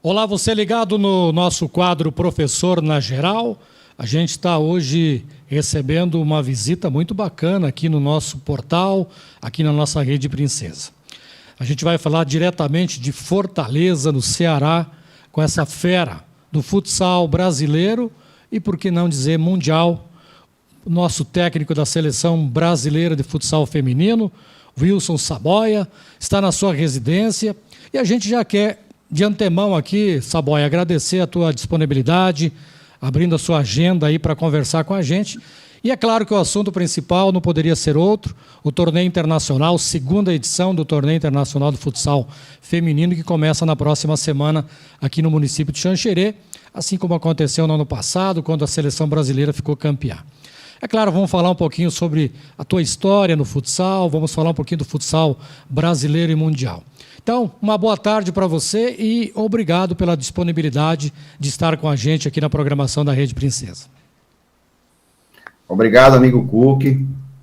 Olá, você ligado no nosso quadro Professor na Geral. A gente está hoje recebendo uma visita muito bacana aqui no nosso portal, aqui na nossa Rede Princesa. A gente vai falar diretamente de Fortaleza, no Ceará, com essa fera do futsal brasileiro e, por que não dizer, mundial. O nosso técnico da Seleção Brasileira de Futsal Feminino, Wilson Saboia, está na sua residência e a gente já quer, de antemão aqui, Saboia, agradecer a tua disponibilidade, abrindo a sua agenda aí para conversar com a gente. E é claro que o assunto principal não poderia ser outro, o torneio internacional, segunda edição do torneio internacional do futsal feminino, que começa na próxima semana aqui no município de Xanxerê, assim como aconteceu no ano passado, quando a seleção brasileira ficou campeã. É claro, vamos falar um pouquinho sobre a tua história no futsal, vamos falar um pouquinho do futsal brasileiro e mundial. Então, uma boa tarde para você e obrigado pela disponibilidade de estar com a gente aqui na programação da Rede Princesa. Obrigado, amigo Cook.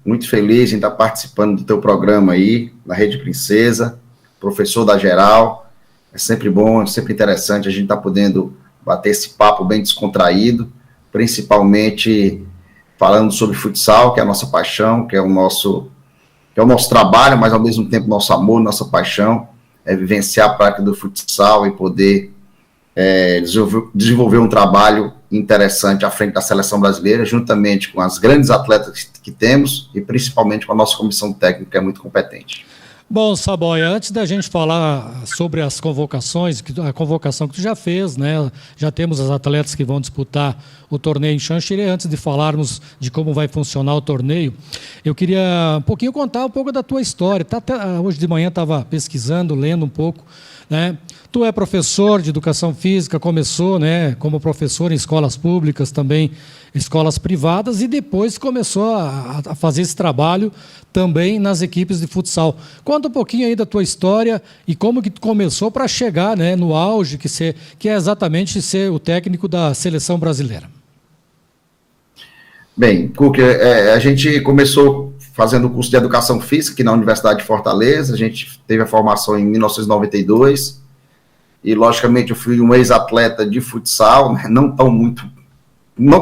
Muito feliz em estar participando do teu programa aí, na Rede Princesa, professor da Geral. É sempre bom, é sempre interessante a gente estar podendo bater esse papo bem descontraído, principalmente falando sobre futsal, que é a nossa paixão, que é o nosso trabalho, mas ao mesmo tempo nosso amor, nossa paixão. É vivenciar a prática do futsal e poder desenvolver um trabalho interessante à frente da seleção brasileira, juntamente com as grandes atletas que temos e principalmente com a nossa comissão técnica, que é muito competente. Bom, Saboia, antes da gente falar sobre as convocações, a convocação que tu já fez, né? Já temos as atletas que vão disputar o torneio em Xanxerê. Antes de falarmos de como vai funcionar o torneio, eu queria um pouquinho contar um pouco da tua história. Hoje de manhã estava pesquisando, lendo um pouco, né? Tu é professor de educação física, começou, né, como professor em escolas públicas, também escolas privadas, e depois começou a fazer esse trabalho também nas equipes de futsal. Conta um pouquinho aí da tua história e como que tu começou para chegar, né, no auge, que é exatamente ser o técnico da seleção brasileira. Bem, Cook, a gente começou fazendo o curso de Educação Física aqui na Universidade de Fortaleza. A gente teve a formação em 1992 e, logicamente, eu fui um ex-atleta de futsal, né? não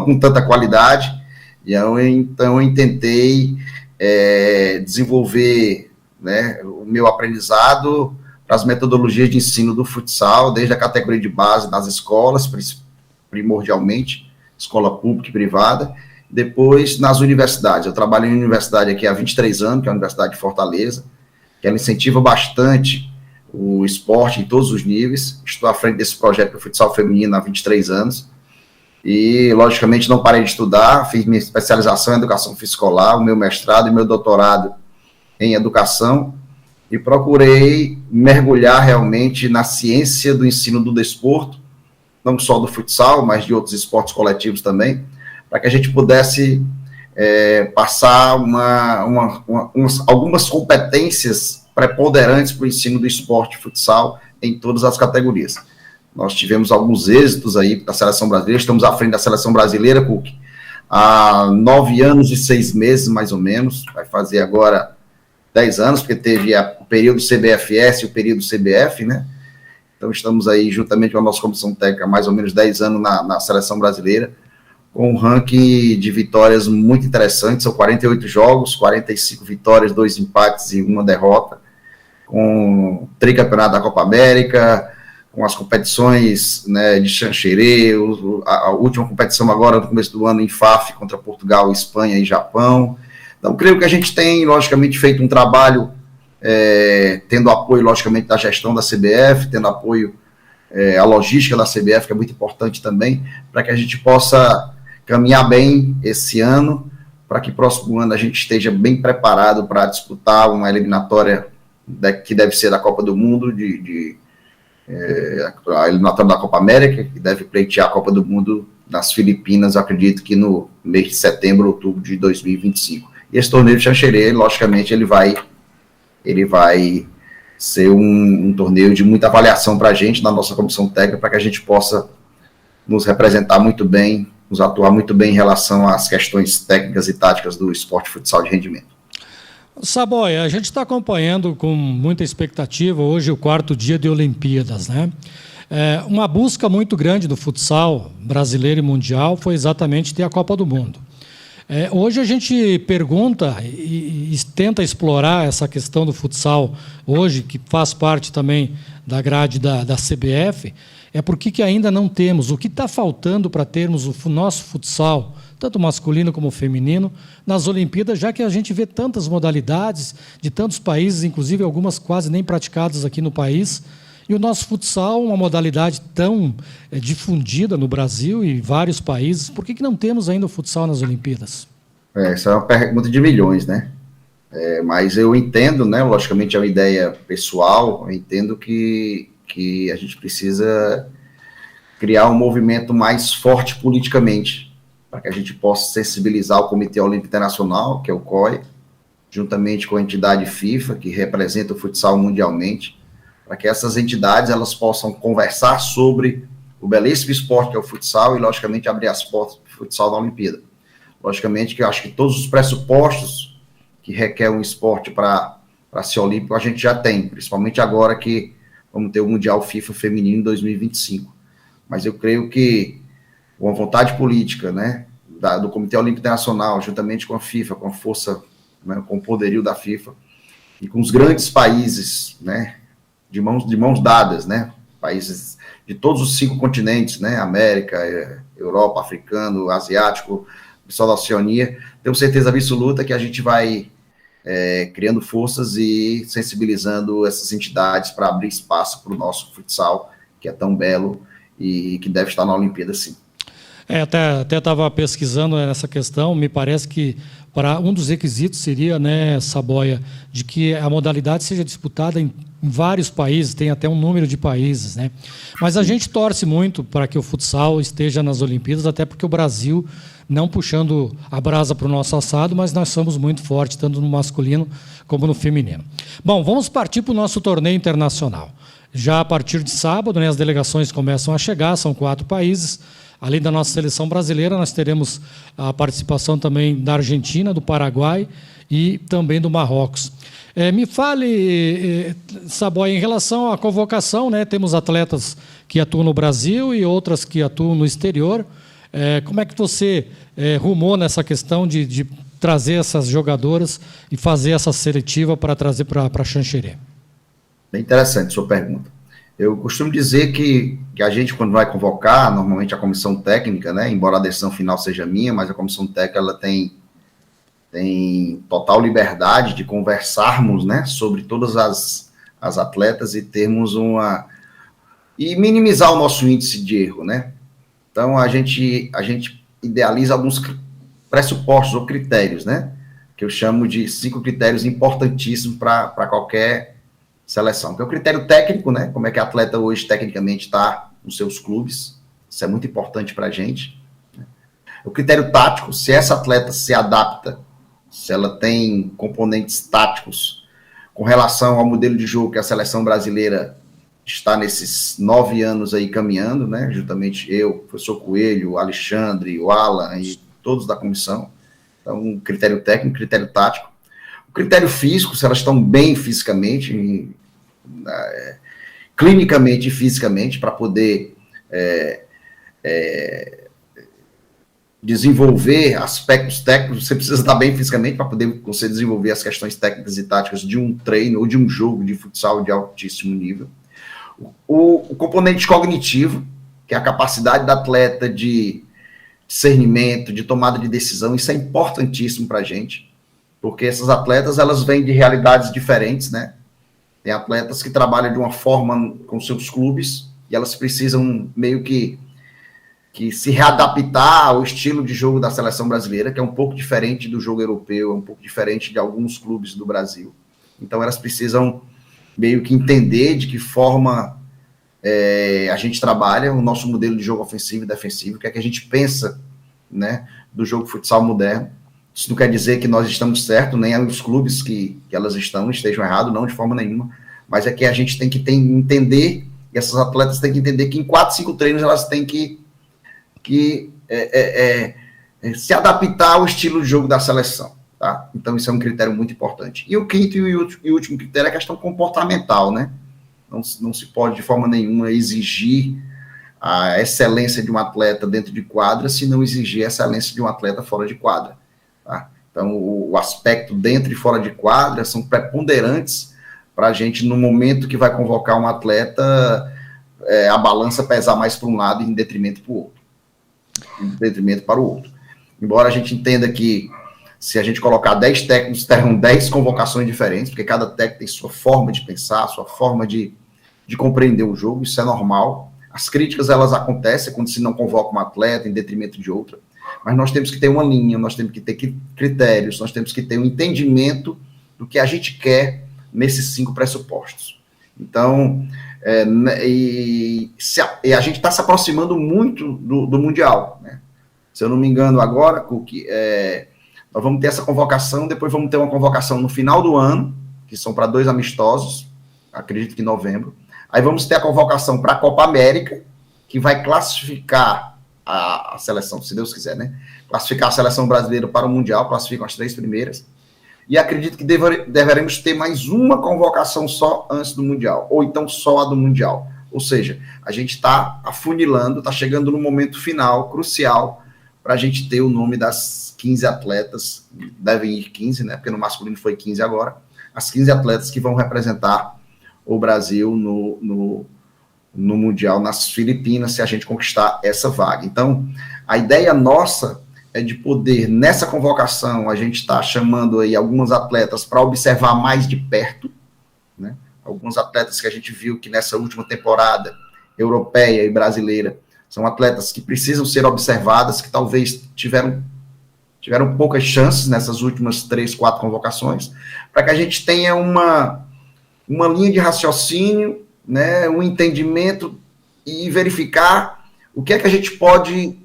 com tanta qualidade, e então eu tentei desenvolver, né, o meu aprendizado para as metodologias de ensino do futsal, desde a categoria de base nas escolas, primordialmente, escola pública e privada, depois nas universidades. Eu trabalho em universidade aqui há 23 anos, que é a Universidade de Fortaleza, que ela incentiva bastante o esporte em todos os níveis. Estou à frente desse projeto do futsal feminino há 23 anos. E, logicamente, não parei de estudar, fiz minha especialização em educação física escolar, o meu mestrado e meu doutorado em educação, e procurei mergulhar realmente na ciência do ensino do desporto, não só do futsal, mas de outros esportes coletivos também, para que a gente pudesse passar algumas competências preponderantes para o ensino do esporte futsal em todas as categorias. Nós tivemos alguns êxitos aí da seleção brasileira, estamos à frente da seleção brasileira, Cook, há 9 anos e 6 meses, mais ou menos, vai fazer agora 10 anos, porque teve o período CBFS e o período CBF, né? Então estamos aí, juntamente com a nossa comissão técnica, há mais ou menos 10 anos na seleção brasileira, com um ranking de vitórias muito interessante, são 48 jogos, 45 vitórias, 2 empates e 1 derrota, com o tricampeonato da Copa América, com as competições, né, de Xanxerê, a última competição agora no começo do ano em FAF, contra Portugal, Espanha e Japão. Então, creio que a gente tem, logicamente, feito um trabalho, tendo apoio, logicamente, da gestão da CBF, tendo apoio, a logística da CBF, que é muito importante também, para que a gente possa caminhar bem esse ano, para que próximo ano a gente esteja bem preparado para disputar uma eliminatória que deve ser da Copa do Mundo, a eliminatória da Copa América, que deve pleitear a Copa do Mundo nas Filipinas, acredito que no mês de setembro, outubro de 2025. E esse torneio de Xanxerê, logicamente, ele vai ser um torneio de muita avaliação para a gente, na nossa comissão técnica, para que a gente possa nos representar muito bem, nos atuar muito bem em relação às questões técnicas e táticas do esporte futsal de rendimento. Saboia, a gente está acompanhando com muita expectativa hoje o 4º dia de Olimpíadas, né? Uma busca muito grande do futsal brasileiro e mundial foi exatamente ter a Copa do Mundo. Hoje a gente pergunta e tenta explorar essa questão do futsal hoje, que faz parte também da grade da CBF, por que ainda não temos, o que está faltando para termos o nosso futsal, tanto masculino como feminino, nas Olimpíadas, já que a gente vê tantas modalidades de tantos países, inclusive algumas quase nem praticadas aqui no país, e o nosso futsal, uma modalidade tão difundida no Brasil e vários países, por que não temos ainda o futsal nas Olimpíadas? Essa é uma pergunta de milhões, né? Mas eu entendo, né? Logicamente é uma ideia pessoal, eu entendo que a gente precisa criar um movimento mais forte politicamente, para que a gente possa sensibilizar o Comitê Olímpico Internacional, que é o COI, juntamente com a entidade FIFA, que representa o futsal mundialmente, para que essas entidades elas possam conversar sobre o belíssimo esporte que é o futsal e, logicamente, abrir as portas do futsal na Olimpíada. Logicamente que eu acho que todos os pressupostos que requer um esporte para ser olímpico a gente já tem, principalmente agora que vamos ter o Mundial FIFA Feminino em 2025. Mas eu creio que com a vontade política, né, do Comitê Olímpico Internacional, juntamente com a FIFA, com a força, né, com o poderio da FIFA, e com os grandes países, né, de mãos dadas, né, países de todos os 5 continentes, né, América, Europa, africano, asiático, pessoal da Oceania, tenho certeza absoluta que a gente vai criando forças e sensibilizando essas entidades para abrir espaço para o nosso futsal, que é tão belo e que deve estar na Olimpíada, sim. Até estava pesquisando nessa questão, me parece que para um dos requisitos seria, né, Saboia, de que a modalidade seja disputada em vários países, tem até um número de países, né? Mas a gente torce muito para que o futsal esteja nas Olimpíadas, até porque o Brasil, não puxando a brasa para o nosso assado, mas nós somos muito fortes, tanto no masculino como no feminino. Bom, vamos partir para o nosso torneio internacional. Já a partir de sábado, né, as delegações começam a chegar, são 4 países. Além da nossa seleção brasileira, nós teremos a participação também da Argentina, do Paraguai e também do Marrocos. Me fale, Saboia, em relação à convocação, né? Temos atletas que atuam no Brasil e outras que atuam no exterior. Como é que você rumou nessa questão de trazer essas jogadoras e fazer essa seletiva para trazer para Xanxerê? Bem interessante a sua pergunta. Eu costumo dizer que a gente, quando vai convocar, normalmente a comissão técnica, né, embora a decisão final seja minha, mas a comissão técnica ela tem total liberdade de conversarmos, né, sobre todas as atletas e termos e minimizar o nosso índice de erro, né? Então, a gente idealiza alguns pressupostos ou critérios, né, que eu chamo de 5 critérios importantíssimos para qualquer seleção, que é o critério técnico, né? Como é que a atleta hoje tecnicamente está nos seus clubes, isso é muito importante para a gente. Né? O critério tático, se essa atleta se adapta, se ela tem componentes táticos com relação ao modelo de jogo que a seleção brasileira está nesses 9 anos aí caminhando, né? Juntamente eu, o professor Coelho, o Alexandre, o Alan e todos da comissão. Então, critério técnico, critério tático. O critério físico, se elas estão bem fisicamente, clinicamente e fisicamente, para poder desenvolver aspectos técnicos, você precisa estar bem fisicamente para poder você desenvolver as questões técnicas e táticas de um treino ou de um jogo de futsal de altíssimo nível. O componente cognitivo, que é a capacidade da atleta de discernimento, de tomada de decisão, isso é importantíssimo para a gente, porque essas atletas, elas vêm de realidades diferentes, né? Tem atletas que trabalham de uma forma com seus clubes e elas precisam meio que se readaptar ao estilo de jogo da seleção brasileira, que é um pouco diferente do jogo europeu, é um pouco diferente de alguns clubes do Brasil. Então, elas precisam meio que entender de que forma a gente trabalha o nosso modelo de jogo ofensivo e defensivo, o que é que a gente pensa, né, do jogo futsal moderno. Isso não quer dizer que nós estamos certos, nem os clubes que elas estejam errados, não de forma nenhuma, mas é que a gente tem que entender, e essas atletas têm que entender que em 4, 5 treinos elas têm que se adaptar ao estilo de jogo da seleção. Tá? Então, isso é um critério muito importante. E o quinto e último critério é a questão comportamental, né? Não se pode, de forma nenhuma, exigir a excelência de um atleta dentro de quadra se não exigir a excelência de um atleta fora de quadra. Tá? Então, o aspecto dentro e fora de quadra são preponderantes para a gente, no momento que vai convocar um atleta, a balança pesar mais para um lado em detrimento para o outro. Em detrimento para o outro. Embora a gente entenda que se a gente colocar 10 técnicos, terão 10 convocações diferentes, porque cada técnico tem sua forma de pensar, sua forma de compreender o jogo, isso é normal. As críticas, elas acontecem quando se não convoca um atleta em detrimento de outra, mas nós temos que ter uma linha, nós temos que ter critérios, nós temos que ter um entendimento do que a gente quer nesses 5 pressupostos. Então, a gente está se aproximando muito do Mundial, né? Se eu não me engano agora, Cook, nós vamos ter essa convocação, depois vamos ter uma convocação no final do ano, que são para 2 amistosos, acredito que em novembro. Aí vamos ter a convocação para a Copa América, que vai classificar a seleção, se Deus quiser, né? Classificar a seleção brasileira para o Mundial, classificam as 3 primeiras. E acredito que deveremos ter mais uma convocação só antes do Mundial, ou então só a do Mundial. Ou seja, a gente está afunilando, está chegando no momento final, crucial, para a gente ter o nome das 15 atletas, devem ir 15, né? Porque no masculino foi 15 agora, as 15 atletas que vão representar o Brasil no Mundial nas Filipinas, se a gente conquistar essa vaga. Então, a ideia nossa é de poder, nessa convocação, a gente está chamando aí alguns atletas para observar mais de perto, né? Alguns atletas que a gente viu que nessa última temporada europeia e brasileira são atletas que precisam ser observadas, que talvez tiveram poucas chances nessas últimas 3, 4 convocações, para que a gente tenha uma linha de raciocínio, né, um entendimento e verificar o que é que a gente pode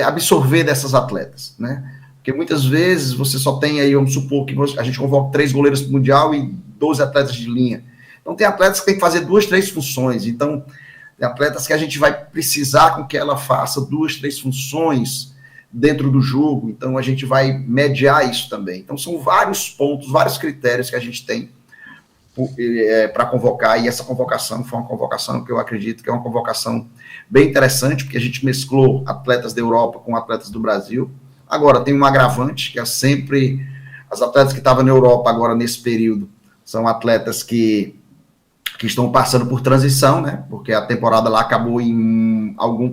absorver dessas atletas, né? Porque muitas vezes você só tem aí, vamos supor que a gente convoca 3 goleiros para o Mundial e 12 atletas de linha. Então tem atletas que tem que fazer 2, 3 funções. Então tem atletas que a gente vai precisar com que ela faça 2, 3 funções dentro do jogo. Então a gente vai mediar isso também. Então são vários pontos, vários critérios que a gente tem para convocar, e essa convocação foi uma convocação que eu acredito que é uma convocação bem interessante, porque a gente mesclou atletas da Europa com atletas do Brasil. Agora, tem um agravante, que é sempre as atletas que estavam na Europa agora nesse período, são atletas que estão passando por transição, né, porque a temporada lá acabou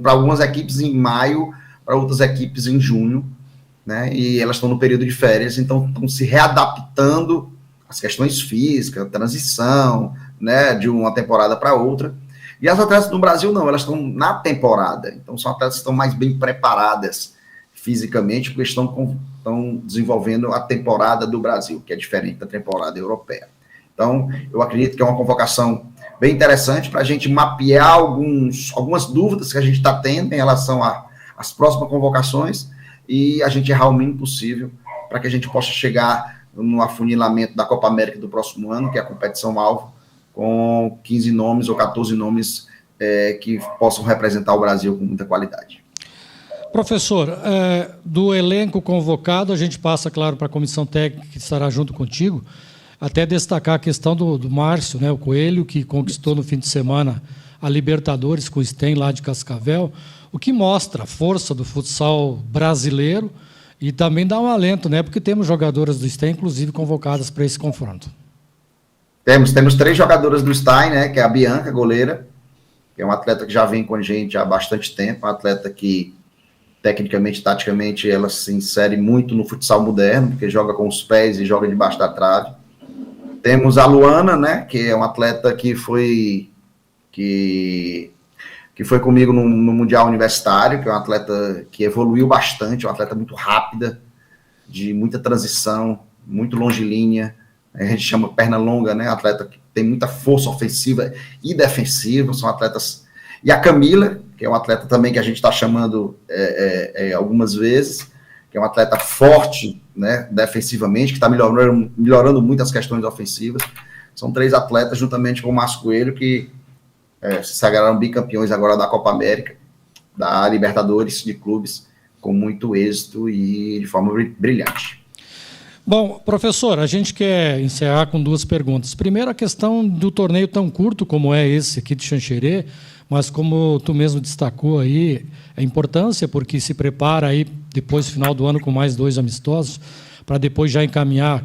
para algumas equipes em maio, para outras equipes em junho, né, e elas estão no período de férias, então estão se readaptando as questões físicas, transição, né, de uma temporada para outra. E as atletas do Brasil não, elas estão na temporada. Então são atletas que estão mais bem preparadas fisicamente, porque estão desenvolvendo a temporada do Brasil, que é diferente da temporada europeia. Então, eu acredito que é uma convocação bem interessante para a gente mapear algumas dúvidas que a gente está tendo em relação às próximas convocações e a gente errar o mínimo possível para que a gente possa chegar no afunilamento da Copa América do próximo ano, que é a competição-alvo, com 15 nomes ou 14 nomes que possam representar o Brasil com muita qualidade. Professor, do elenco convocado, a gente passa, claro, para a comissão técnica que estará junto contigo, até destacar a questão do Márcio, né, o Coelho, que conquistou no fim de semana a Libertadores com o Sten lá de Cascavel, o que mostra a força do futsal brasileiro. E também dá um alento, né? Porque temos jogadoras do Stein, inclusive, convocadas para esse confronto. Temos 3 jogadoras do Stein, né? Que é a Bianca, goleira, que é uma atleta que já vem com a gente há bastante tempo, uma atleta que, tecnicamente, taticamente, ela se insere muito no futsal moderno, porque joga com os pés e joga debaixo da trave. Temos a Luana, né? Que é uma atleta que foi comigo no Mundial Universitário, que é uma atleta que evoluiu bastante, uma atleta muito rápida, de muita transição, muito longilínea, a gente chama perna longa, né? Atleta que tem muita força ofensiva e defensiva, são atletas... E a Camila, que é uma atleta também que a gente está chamando algumas vezes, que é uma atleta forte, né, defensivamente, que está melhorando muito as questões ofensivas. São 3 atletas, juntamente com o Márcio Coelho, que se sagraram bicampeões agora da Copa América, da Libertadores de clubes, com muito êxito e de forma brilhante. Bom, professor, a gente quer encerrar com 2 perguntas. Primeiro, a questão do torneio tão curto como é esse aqui de Xanxerê, mas como tu mesmo destacou aí, a importância, porque se prepara aí depois do final do ano com mais 2 amistosos, para depois já encaminhar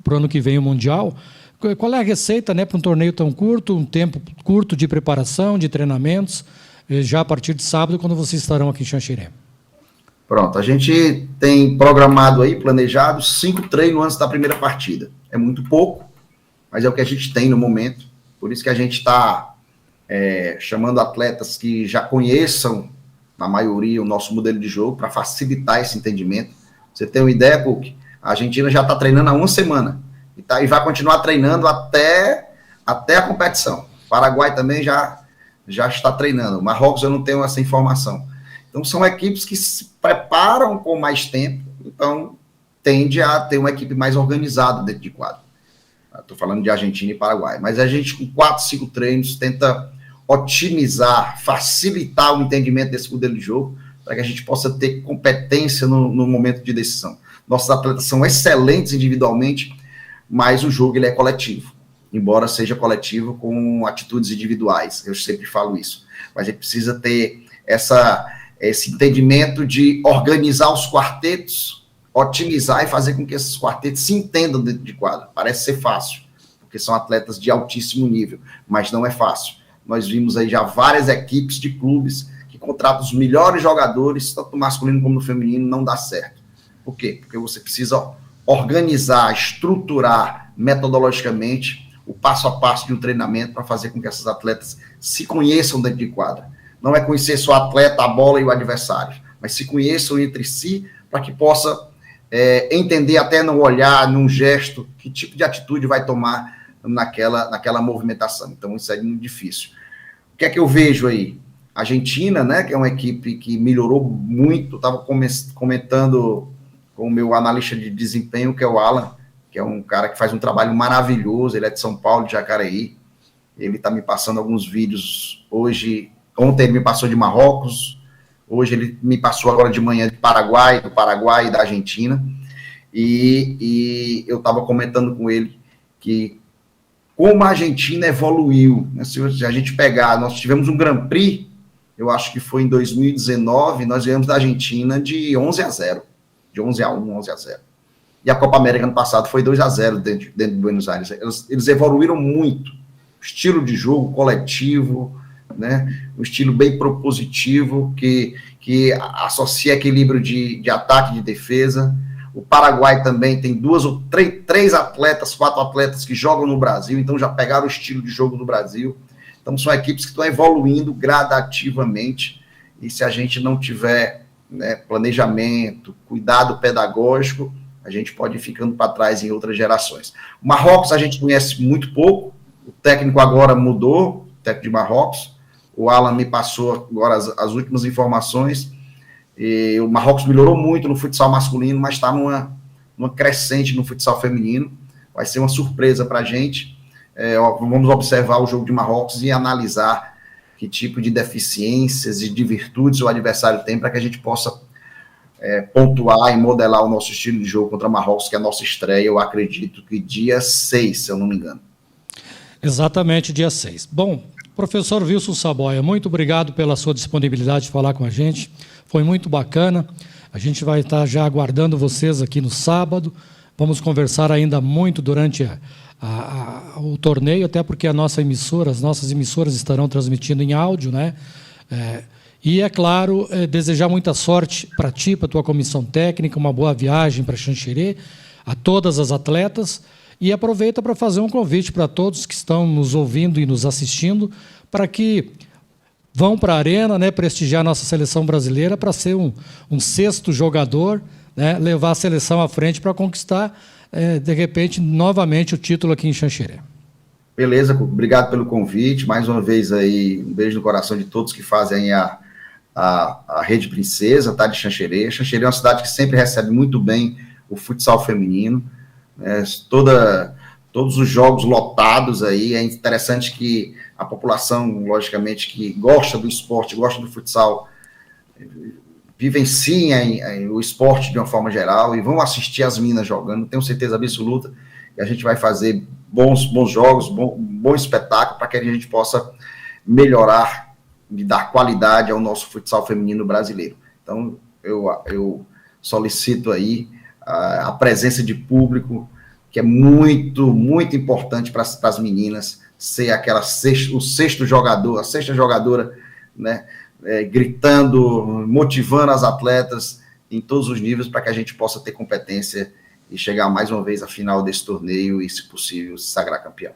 para o ano que vem o Mundial. Qual é a receita, né, para um torneio tão curto, um tempo curto de preparação, de treinamentos, já a partir de sábado, quando vocês estarão aqui em Xanxerê? Pronto, a gente tem programado aí, planejado, 5 treinos antes da primeira partida. É muito pouco, mas é o que a gente tem no momento. Por isso que a gente está chamando atletas que já conheçam, na maioria, o nosso modelo de jogo, para facilitar esse entendimento. Você tem uma ideia, Cook? A Argentina já está treinando há 1 semana. E vai continuar treinando até a competição. O Paraguai também já está treinando. O Marrocos eu não tenho essa informação. Então, são equipes que se preparam com mais tempo, então tende a ter uma equipe mais organizada dentro de quadro. Estou falando de Argentina e Paraguai. Mas a gente, com 4, 5 treinos, tenta otimizar, facilitar o entendimento desse modelo de jogo, para que a gente possa ter competência no momento de decisão. Nossos atletas são excelentes individualmente, mas o jogo ele é coletivo, embora seja coletivo com atitudes individuais. Eu sempre falo isso. Mas a gente precisa ter esse entendimento de organizar os quartetos, otimizar e fazer com que esses quartetos se entendam dentro de quadro. Parece ser fácil, porque são atletas de altíssimo nível, mas não é fácil. Nós vimos aí já várias equipes de clubes que contratam os melhores jogadores, tanto no masculino como no feminino, não dá certo. Por quê? Porque você precisa organizar, estruturar metodologicamente o passo a passo de um treinamento para fazer com que esses atletas se conheçam dentro de quadra. Não é conhecer só o atleta, a bola e o adversário, mas se conheçam entre si para que possa entender até no olhar, num gesto, que tipo de atitude vai tomar naquela movimentação. Então, isso é muito difícil. O que é que eu vejo aí? A Argentina, né, que é uma equipe que melhorou muito, estava comentando com o meu analista de desempenho, que é o Alan, que é um cara que faz um trabalho maravilhoso, ele é de São Paulo, de Jacareí, ele está me passando alguns vídeos ontem ele me passou de Marrocos, hoje ele me passou agora de manhã do Paraguai e da Argentina, e eu estava comentando com ele que como a Argentina evoluiu, né? Se a gente pegar, nós tivemos um Grand Prix, eu acho que foi em 2019, nós ganhamos da Argentina de 11-0, de 11-1, 11-0. E a Copa América ano passado foi 2-0 dentro de Buenos Aires. Eles evoluíram muito. O estilo de jogo coletivo, né? Um estilo bem propositivo, que associa equilíbrio de ataque e de defesa. O Paraguai também tem 2 ou 3 atletas, 4 atletas que jogam no Brasil, então já pegaram o estilo de jogo do Brasil. Então são equipes que estão evoluindo gradativamente, e se a gente não tiver, né, planejamento, cuidado pedagógico, a gente pode ir ficando para trás em outras gerações. O Marrocos a gente conhece muito pouco, o técnico agora mudou, o técnico de Marrocos, o Alan me passou agora as últimas informações, e o Marrocos melhorou muito no futsal masculino, mas está numa crescente no futsal feminino, vai ser uma surpresa para a gente. Vamos observar o jogo de Marrocos e analisar que tipo de deficiências e de virtudes o adversário tem, para que a gente possa pontuar e modelar o nosso estilo de jogo contra Marrocos, que é a nossa estreia, eu acredito que dia 6, se eu não me engano. Exatamente, dia 6. Bom, professor Wilson Saboia, muito obrigado pela sua disponibilidade de falar com a gente, foi muito bacana. A gente vai estar já aguardando vocês aqui no sábado, vamos conversar ainda muito durante o torneio, até porque as nossas emissoras estarão transmitindo em áudio, né? E, é claro, desejar muita sorte para ti, para a tua comissão técnica, uma boa viagem para Xanxerê, a todas as atletas, e aproveita para fazer um convite para todos que estão nos ouvindo e nos assistindo, para que vão para a arena, né, prestigiar a nossa seleção brasileira, para ser um 6º jogador, né, levar a seleção à frente para conquistar, de repente, novamente o título aqui em Xanxerê. Beleza, obrigado pelo convite, mais uma vez aí, um beijo no coração de todos que fazem a Rede Princesa, tá, de Xanxerê. Xanxerê é uma cidade que sempre recebe muito bem o futsal feminino, né, todos os jogos lotados aí. É interessante que a população, logicamente, que gosta do esporte, gosta do futsal, vivenciem o esporte de uma forma geral e vão assistir as meninas jogando. Tenho certeza absoluta que a gente vai fazer bons jogos, bom espetáculo, para que a gente possa melhorar e dar qualidade ao nosso futsal feminino brasileiro. Então, eu solicito aí a presença de público, que é muito, muito importante para as meninas, ser aquela o sexto jogador, a sexta jogadora, né, gritando, motivando as atletas em todos os níveis, para que a gente possa ter competência e chegar mais uma vez à final desse torneio e, se possível, se sagrar campeão.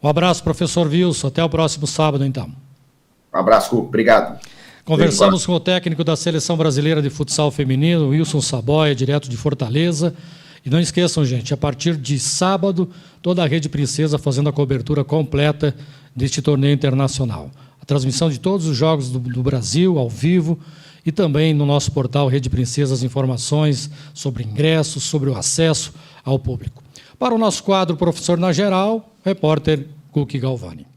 Um abraço, professor Wilson. Até o próximo sábado, então. Um abraço, Cuco. Obrigado. Conversamos com o técnico da Seleção Brasileira de Futsal Feminino, Wilson Saboia, direto de Fortaleza. E não esqueçam, gente, a partir de sábado, toda a Rede Princesa fazendo a cobertura completa deste torneio internacional. A transmissão de todos os jogos do Brasil, ao vivo, e também no nosso portal Rede Princesa as informações sobre ingressos, sobre o acesso ao público. Para o nosso quadro Professor na Geral, repórter Cuque Galvani.